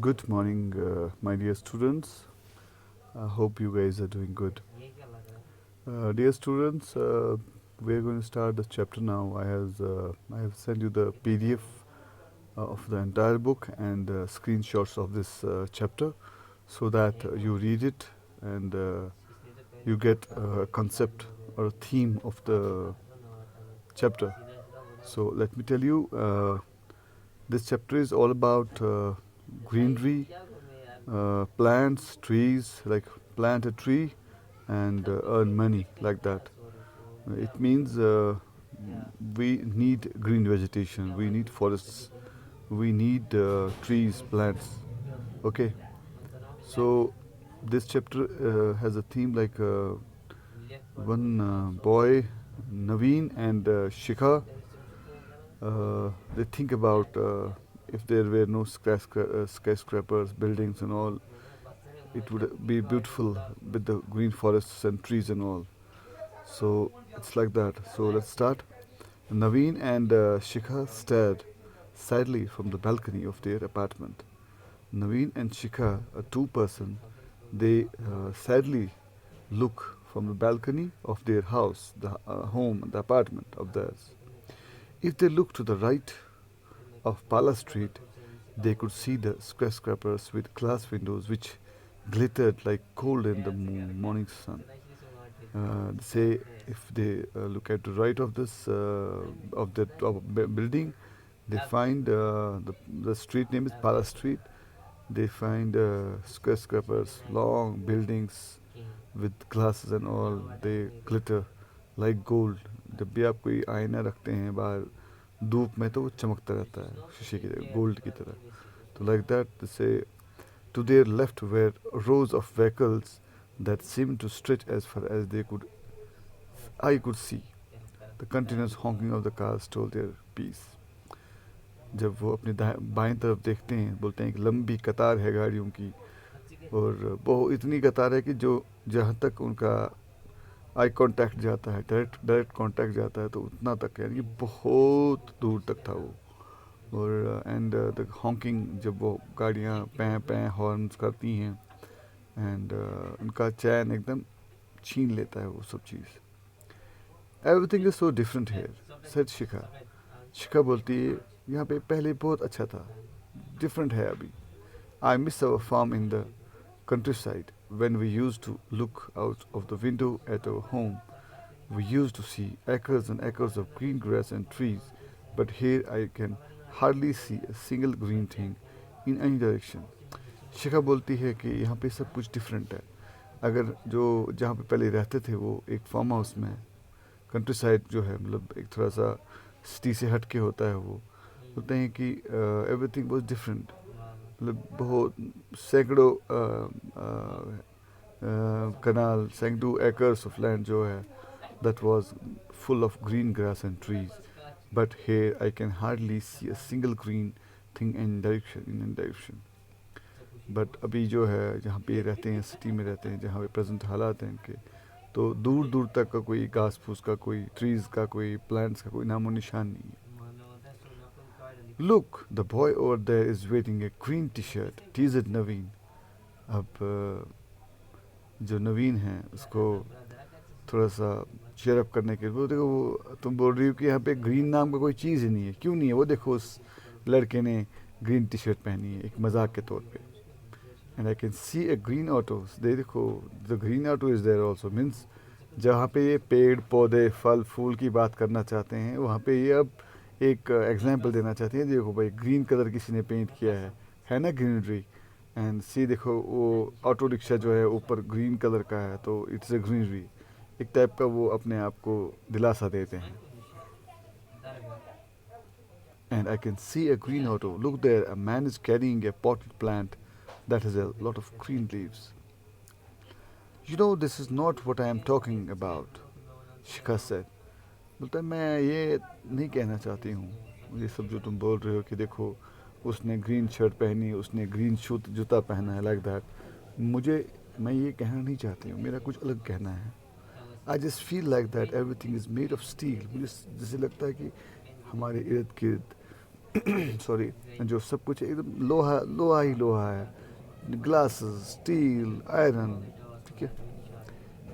Good morning, my dear students. I hope you guys are doing good. Dear students, we are going to start the chapter now. I have sent you the PDF of the entire book and screenshots of this chapter, so that you read it and you get a concept or a theme of the chapter. So let me tell you, this chapter is all about greenery, plants, trees, like plant a tree and earn money like that. It means we need green vegetation, we need forests, we need trees, plants. Okay, so this chapter has a theme like one boy, Naveen and Shikha, they think about if there were no skyscrapers, buildings, and all, it would be beautiful with the green forests and trees and all. So it's like that. So let's start. Naveen and Shikha stared sadly from the balcony of their apartment. Naveen and Shikha, a two-person, they sadly look from the balcony of their house, the home, the apartment of theirs. If they look to the right of Pala Street, they could see the skyscrapers with glass windows which glittered like gold in the morning sun. Say if they look at the right of this of that building, they find the street name is Pala Street. They find skyscrapers, long buildings with glasses and all. They glitter like gold. जब भी आप कोई आईना रखते हैं बाहर धूप में तो वो चमकता रहता है शीशे की तरह गोल्ड की तरह तो लाइक दैट से to their left were rows of vehicles that seemed to stretch as far as I could see. The continuous honking of the cars told their peace. जब वो अपने बाएं तरफ देखते हैं बोलते हैं कि लंबी कतार है गाड़ियों की और वो इतनी कतार है कि जो जहाँ तक उनका आई कांटेक्ट जाता है डायरेक्ट कांटेक्ट जाता है तो उतना तक यानी कि बहुत दूर तक था वो और एंड द हॉकिंग जब वो गाड़ियाँ पैं पैं हॉर्न्स करती हैं एंड उनका चैन एकदम छीन लेता है वो सब चीज़ everything is so different here said Shikha Shikha बोलती है यहाँ पे पहले बहुत अच्छा था डिफरेंट है अभी I miss our farm in the countryside. When we used to look out of the window at our home, we used to see acres and acres of green grass and trees, but here I can hardly see a single green thing in any direction. शिखा बोलती है कि यहाँ पे सब कुछ different है अगर जो जहाँ पे पहले रहते थे वो एक फार्म हाउस में कंट्री साइड जो है मतलब एक थोड़ा सा सिटी से हट के होता है वो बोलते हैं कि एवरीथिंग वॉज डिफरेंट मतलब बहुत सैकड़ों कनाल सैकड़ों एकर्स ऑफ लैंड जो है that was full of green grass and trees but here I can hardly see a single green thing in direction but अभी जो है जहाँ पे रहते हैं सिटी में रहते हैं जहाँ पे प्रेजेंट हालात हैं इनके तो दूर दूर तक का कोई घास फूस का कोई ट्रीज़ का कोई प्लांट्स का कोई नामो निशान नहीं है Look, the boy over there is wearing a green t-shirt, teased नवीन. अब जो नवीन है उसको थोड़ा सा चेयर अप करने के लिए वो देखो वो तुम बोल रही हो कि यहाँ पे ग्रीन नाम का कोई चीज़ ही नहीं है क्यों नहीं है वो देखो उस लड़के ने ग्रीन टी शर्ट पहनी है एक मजाक के तौर पे and I can see a green auto देखो the green auto is there also means जहाँ पे ये पेड़ पौधे फल फूल की बात करना चाहते हैं वहाँ पे ये अब एक एग्जांपल देना चाहती हैं देखो भाई ग्रीन कलर किसी ने पेंट किया है ना ग्रीनरी एंड सी देखो वो ऑटो रिक्शा जो है ऊपर ग्रीन कलर का है तो इट्स ए ग्रीनरी एक टाइप का वो अपने आप को दिलासा देते हैं and I can C a green auto. Look there, a man is carrying a potted plant that has a lot of green leaves. You know, this is not what I am talking about, Shikha said. बोलता है मैं ये नहीं कहना चाहती हूँ ये सब जो तुम बोल रहे हो कि देखो उसने ग्रीन शर्ट पहनी उसने ग्रीन जूता पहना है लाइक दैट मुझे मैं ये कहना नहीं चाहती हूँ मेरा कुछ अलग कहना है I just feel like that everything is made of steel मुझे जैसे लगता है कि हमारे इर्द गिर्द सॉरी, जो सब कुछ एकदम लोहा लोहा ही लोहा है, ग्लासेस, स्टील, आयरन, ठीक है।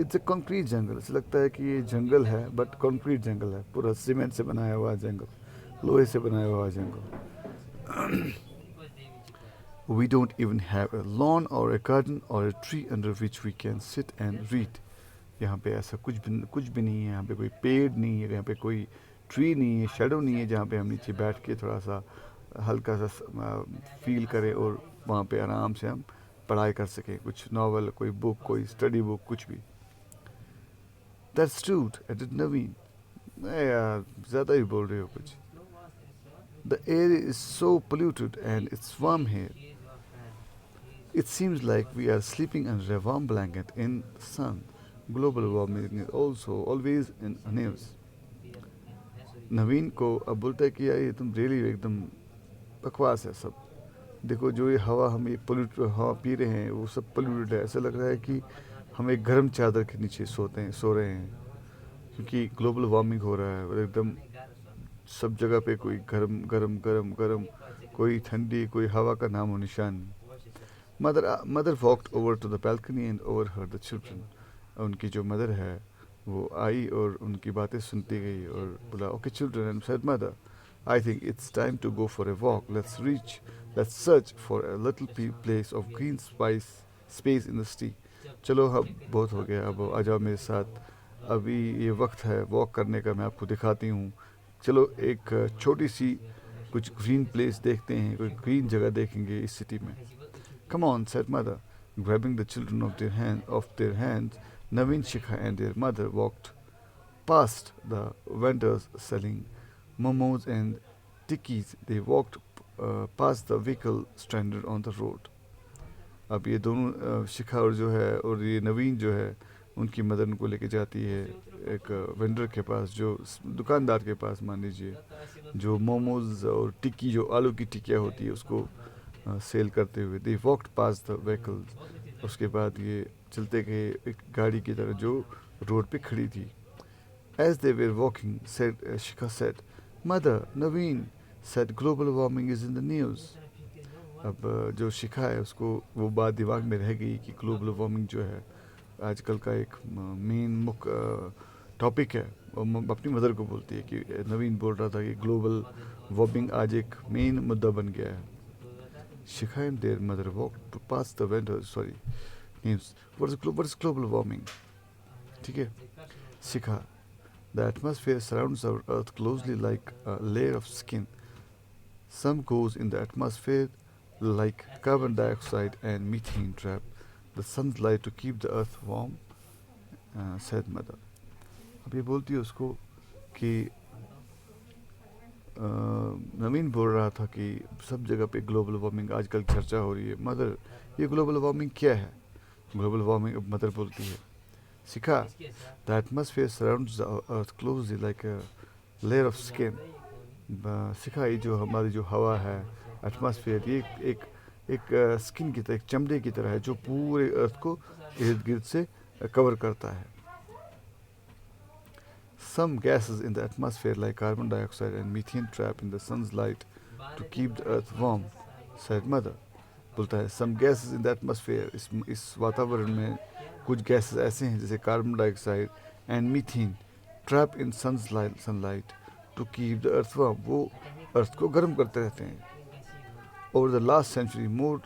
इट्स ए कंक्रीट जंगल, ऐसा लगता है कि ये जंगल है बट कंक्रीट जंगल है, पूरा सीमेंट से बनाया हुआ जंगल, लोहे से बनाया हुआ जंगल। We don't even have a lawn or a garden or a tree under which we can sit and read. यहाँ पे ऐसा कुछ भी नहीं है, यहाँ पे कोई पेड़ नहीं है, यहाँ पे कोई ट्री नहीं है, शेडो नहीं है जहाँ पे हम नीचे बैठ के थोड़ा सा हल्का सा फील करें और वहाँ पे आराम से हम पढ़ाई कर सकें, कुछ नावल, कोई बुक, कोई स्टडी बुक, कुछ भी। That's true, added Naveen. यार ज़्यादा ही बोल रहे हो कुछ। The air is so polluted and it's warm here. It seems like we are sleeping under a warm blanket in the sun. Global warming is also always in the news. नवीन को अब बोलता है कि यार ये तुम रियली एकदम बकवास है सब। देखो जो ये हवा हम ये पोल्यूट हवा पी रहे हैं वो सब पोल्यूटेड है, ऐसा लग रहा है कि हम एक गर्म चादर के नीचे सो रहे हैं, क्योंकि ग्लोबल वार्मिंग हो रहा है और एकदम सब जगह पे कोई गरम गरम गरम गरम, कोई ठंडी, कोई हवा का नामो निशान नहीं। Mother walked over to the balcony and overheard the children. उनकी जो मदर है वो आई और उनकी बातें सुनती गई और बोला, okay children, and said mother, I think it's time to go for a walk, let's search for a little place of green space in the city. चलो अब बहुत हो गया, अब आ जाओ मेरे साथ, अभी ये वक्त है वॉक करने का, मैं आपको दिखाती हूँ। चलो एक छोटी सी कुछ ग्रीन प्लेस देखते हैं, कोई ग्रीन जगह देखेंगे इस सिटी में। Come on, said mother, grabbing the children of their hands. Naveen, Shikha and their mother walked past the vendors selling momos and tikkis. They walked past the vehicle stranded on the road. अब ये दोनों शिखा और जो है और ये नवीन जो है उनकी मदर उनको लेके जाती है एक वेंडर के पास, जो दुकानदार के पास मान लीजिए, जो मोमोज और टिक्की, जो आलू की टिक्कियाँ होती है उसको सेल करते हुए। दे वॉकड पास द व्हीकल्स, उसके बाद ये चलते गए एक गाड़ी की तरह जो रोड पे खड़ी थी। As they were walking said Shikha said, mother, Naveen said global warming is in the news. अब जो शिखा है उसको वो बात दिमाग में रह गई कि ग्लोबल वार्मिंग जो है आजकल का एक मेन मुख्य टॉपिक है। और अपनी मदर को बोलती है कि नवीन बोल रहा था कि ग्लोबल वार्मिंग आज एक मेन मुद्दा बन गया है। शिखा and their mother walked past the vendors. Sorry, names. What is global warming? ठीक है। शिखा, the atmosphere surrounds our Earth closely like a layer of skin. Some goes in the atmosphere like carbon dioxide and methane trap the sun's light to keep the Earth warm. Said mother. अब ये बोलती है उसको कि नवीन बोल रहा था कि सब जगह पे ग्लोबल वार्मिंग आजकल चर्चा हो रही है। मदर, ये ग्लोबल वार्मिंग क्या है? ग्लोबल वार्मिंग, मदर बोलती है, Shikha, the atmosphere surrounds the earth closely like a layer of skin. Shikha, ये जो हमारी जो हवा है, एटमॉस्फेयर, ये एक स्किन की तरह, एक चमड़े की तरह है जो पूरे अर्थ को इर्द गिर्द से कवर करता है। Some gases in the atmosphere like carbon dioxide and methane trap in the sun's light to keep the earth warm, said mother. बोलता है some gases in the atmosphere, इस वातावरण में कुछ गैसेस ऐसे हैं जैसे carbon dioxide and methane trap in sunlight to keep the earth warm, वो अर्थ को गर्म करते रहते हैं। Over the last century, more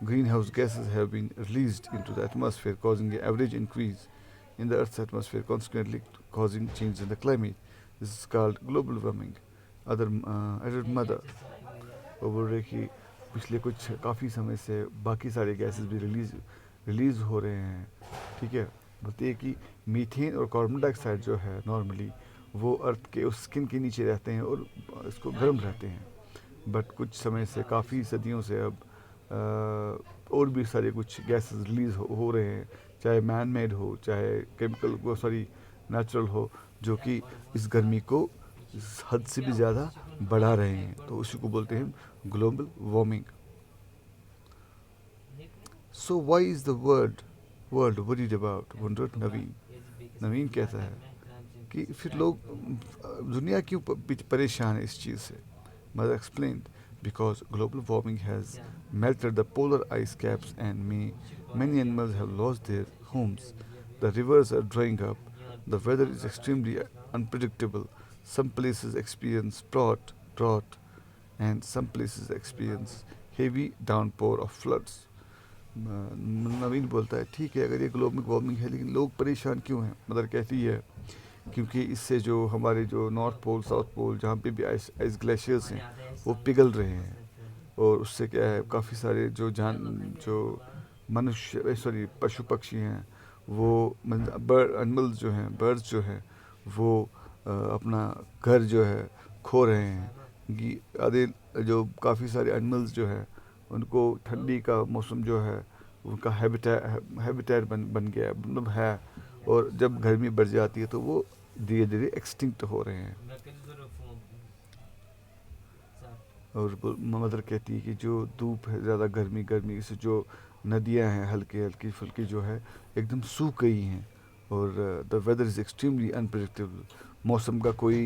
greenhouse gases have been released into the atmosphere, causing an average increase in the Earth's atmosphere, consequently causing change in the climate. This is called global warming. Added mother, वो बोल रहे कि पिछले कुछ काफ़ी समय से बाकी सारे गैसेस भी रिलीज़ हो रहे हैं, ठीक है। बोलती है कि मीथेन और कार्बन डाइऑक्साइड जो है नॉर्मली वो अर्थ के उस स्किन के नीचे रहते हैं और इसको गर्म रहते हैं, बट कुछ समय से, काफ़ी सदियों से अब और भी सारे कुछ गैसेस रिलीज़ हो रहे हैं, चाहे मैन मेड हो, चाहे केमिकल नेचुरल हो, जो कि इस गर्मी को हद से भी ज़्यादा बढ़ा रहे हैं, तो उसी को बोलते हैं global warming. So why is the world worried about, wondered Naveen. Naveen कहता है कि फिर लोग, दुनिया क्यों परेशान है इस चीज़ से। Mother explained, because global warming has melted the polar ice caps and many animals have lost their homes. The rivers are drying up. The weather is extremely unpredictable. Some places experience drought, and some places experience heavy downpour of floods. नवीन बोलता है ठीक है अगर ये global warming है लेकिन लोग परेशान क्यों हैं? मदर कहती है क्योंकि इससे जो हमारे जो नॉर्थ पोल साउथ पोल जहाँ पे भी आइस आइस ग्लेशियर्स हैं वो पिघल रहे हैं और उससे क्या है काफ़ी सारे जो मनुष्य सॉरी पशु पक्षी हैं वो बर्ड एनिमल्स जो हैं बर्ड्स जो हैं वो अपना घर जो है खो रहे हैं कि आधे जो काफ़ी सारे एनिमल्स जो हैं उनको ठंडी का मौसम जो है उनका हैबिटेट बन गया है मतलब है और जब गर्मी बढ़ जाती है तो वो धीरे धीरे एक्सटिंक्ट हो रहे हैं और मदर कहती है कि जो धूप है ज़्यादा गर्मी से जो नदियां हैं हल्की फुल्की जो है एकदम सूख गई हैं और the weather is extremely unpredictable मौसम का कोई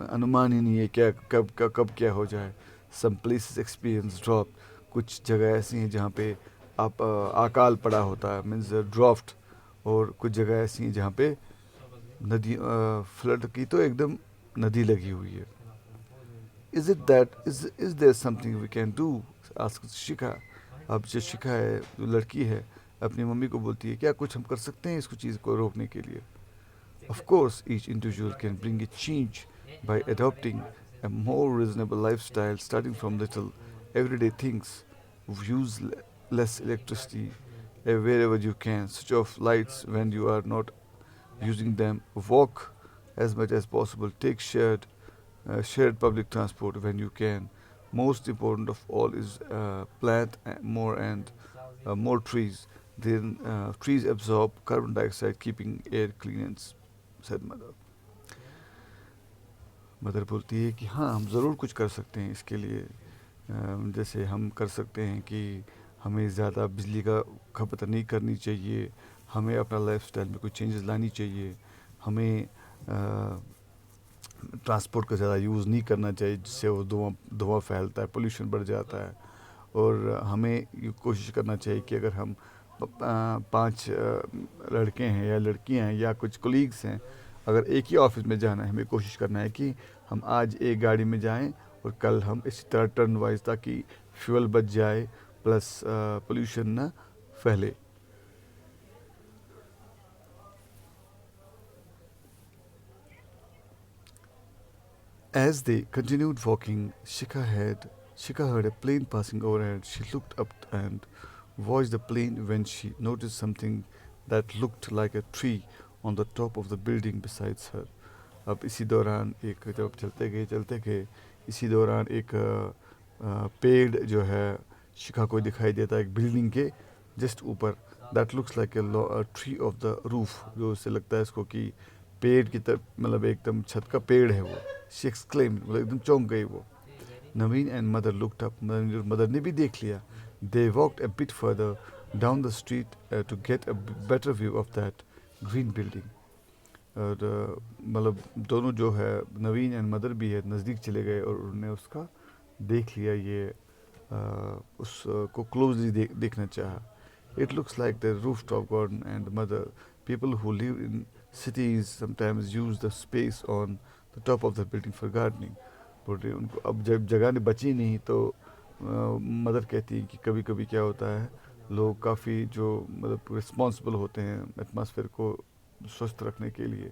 अनुमान ही नहीं है क्या कब क्या हो जाए सम प्लेसेस एक्सपीरियंस ड्रॉप कुछ जगह ऐसी हैं जहाँ पे आप अकाल पड़ा होता है मीन्स ड्राफ्ट और कुछ जगह ऐसी हैं जहाँ पे नदी फ्लड की तो एकदम नदी लगी हुई है is there something we can do asked शिखा अब जो शिखा है जो लड़की है अपनी मम्मी को बोलती है क्या कुछ हम कर सकते हैं इसको चीज़ को रोकने के लिए of course each individual can bring a change by adopting a more reasonable lifestyle starting from little everyday things use less electricity wherever you can switch off lights when you are not using them walk as much as possible take shared public transport when you can. Most important of all is plant more trees. Then trees absorb carbon dioxide, keeping air clean. And said mother. Mother बोलती है कि हाँ हम ज़रूर कुछ कर सकते हैं इसके लिए जैसे हम कर सकते हैं कि हमें ज़्यादा बिजली का खपत नहीं करनी चाहिए हमें अपना लाइफस्टाइल में कुछ चेंजेस लानी चाहिए हमें ट्रांसपोर्ट का ज़्यादा यूज़ नहीं करना चाहिए जिससे वो धुआं फैलता है पोल्यूशन बढ़ जाता है और हमें ये कोशिश करना चाहिए कि अगर हम पांच लड़के हैं या लड़कियां हैं या कुछ कोलीग्स हैं अगर एक ही ऑफिस में जाना है हमें कोशिश करना है कि हम आज एक गाड़ी में जाएं और कल हम इसी तरह टर्न वाइज ताकि फ्यूल बच जाए प्लस पोल्यूशन ना फैले As they continued walking, Shika heard a plane passing overhead. She looked up and watched the plane when she noticed something that looked like a tree on the top of the building besides her. अब इसी दौरान एक जब चलते गए इसी दौरान एक पेड़ जो है शिखा को दिखाई देता है एक बिल्डिंग के जस्ट ऊपर that looks like a tree of the roof जो उससे लगता है इसको कि पेड़ की तरफ मतलब एकदम छत का पेड़ है वो शी एक्सक्लेम्ड मतलब एकदम चौंक गई वो Naveen and mother looked up mother ने भी देख लिया they walked a bit further down the street to get a better view of that green building और मतलब दोनों जो है नवीन एंड मदर भी है नज़दीक चले गए और उन्होंने उसका देख लिया ये उसको क्लोजली देखना चाहा it looks like the roof top garden and mother people who live in cities sometimes use the space on the top of the building for gardening बोलते उनको अब जब जगह ने बची नहीं तो मदर कहती है कि कभी कभी क्या होता है लोग काफ़ी जो मतलब रिस्पॉन्सिबल होते हैं एटमॉस्फेयर को स्वस्थ रखने के लिए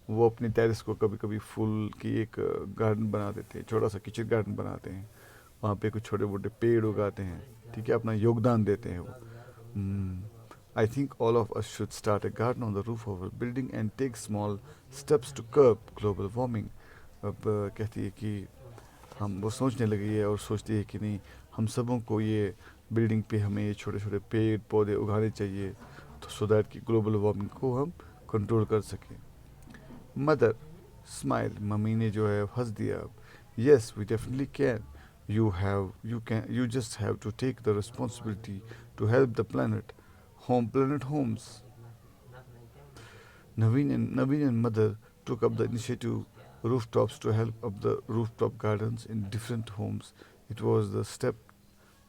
वो अपने टेरेस को कभी कभी फूल की एक गार्डन बना देते हैं छोटा सा किचन गार्डन बनाते हैं वहाँ पे कुछ छोटे मोटे पेड़ उगाते हैं ठीक है अपना योगदान देते हैं वो I think all of us should start a garden on the roof of a building and take small steps to curb global warming. अब कहती है कि हम वो सोचने लगी है और सोचती है कि नहीं हम सबों को ये बिल्डिंग पे हमें ये छोटे छोटे पेड़ पौधे उगाने चाहिए तो सो दैट कि ग्लोबल वार्मिंग को हम कंट्रोल कर सकें मदर स्माइल मम्मी ने जो है हंस दिया yes we definitely can you just have to take the responsibility to help the planet homes Naveen and mother took up the initiative rooftops to help up the rooftop gardens in different homes. It was the step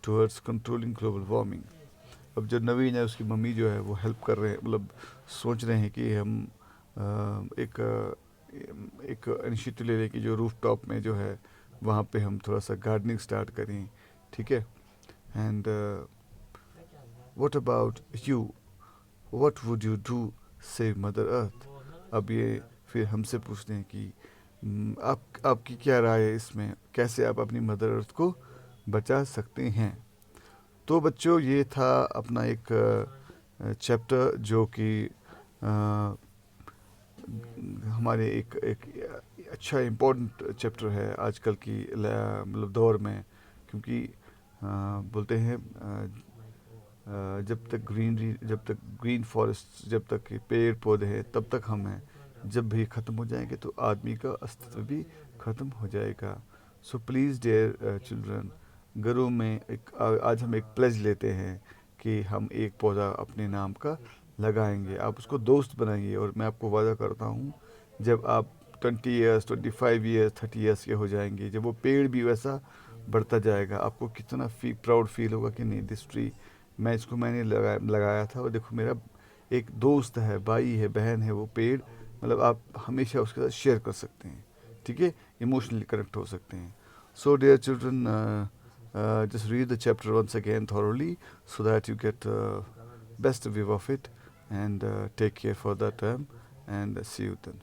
towards controlling global warming. अब जो नवीन है उसकी mummy जो है वो help कर रहे हैं, मतलब सोच रहे हैं कि हम एक इनिशिएटिव ले लें कि जो रूफ टॉप में जो है वहाँ पे हम थोड़ा सा गार्डनिंग स्टार्ट करें, ठीक है. And what about you, what would you do save mother earth. अब ये फिर हमसे पूछते हैं कि आपकी क्या राय है इसमें, कैसे आप अपनी मदर अर्थ को बचा सकते हैं. तो बच्चों ये था अपना एक चैप्टर जो कि हमारे एक अच्छा इम्पोर्टेंट चैप्टर है आजकल की मतलब दौर में, क्योंकि बोलते हैं जब तक ग्रीनरी, जब तक ग्रीन फॉरेस्ट, जब तक पेड़ पौधे हैं तब तक हम हैं. जब भी ख़त्म हो जाएंगे तो आदमी का अस्तित्व भी ख़त्म हो जाएगा. सो प्लीज़ डियर चिल्ड्रन, घरों में आज हम एक प्लेज लेते हैं कि हम एक पौधा अपने नाम का लगाएंगे. आप उसको दोस्त बनाइए, और मैं आपको वादा करता हूँ जब आप 20 ईयर्स, 25 ईयर्स, 30 ईयर्स के हो जाएंगे, जब वो पेड़ भी वैसा बढ़ता जाएगा, आपको कितना प्राउड फील होगा कि नहीं, दिस ट्री मैंने लगाया था, और देखो मेरा एक दोस्त है, भाई है, बहन है वो पेड़. मतलब आप हमेशा उसके साथ शेयर कर सकते हैं, ठीक है, इमोशनली कनेक्ट हो सकते हैं. So dear children, just read the chapter once again thoroughly so that you get best view of it, and take care for that time, and see you then.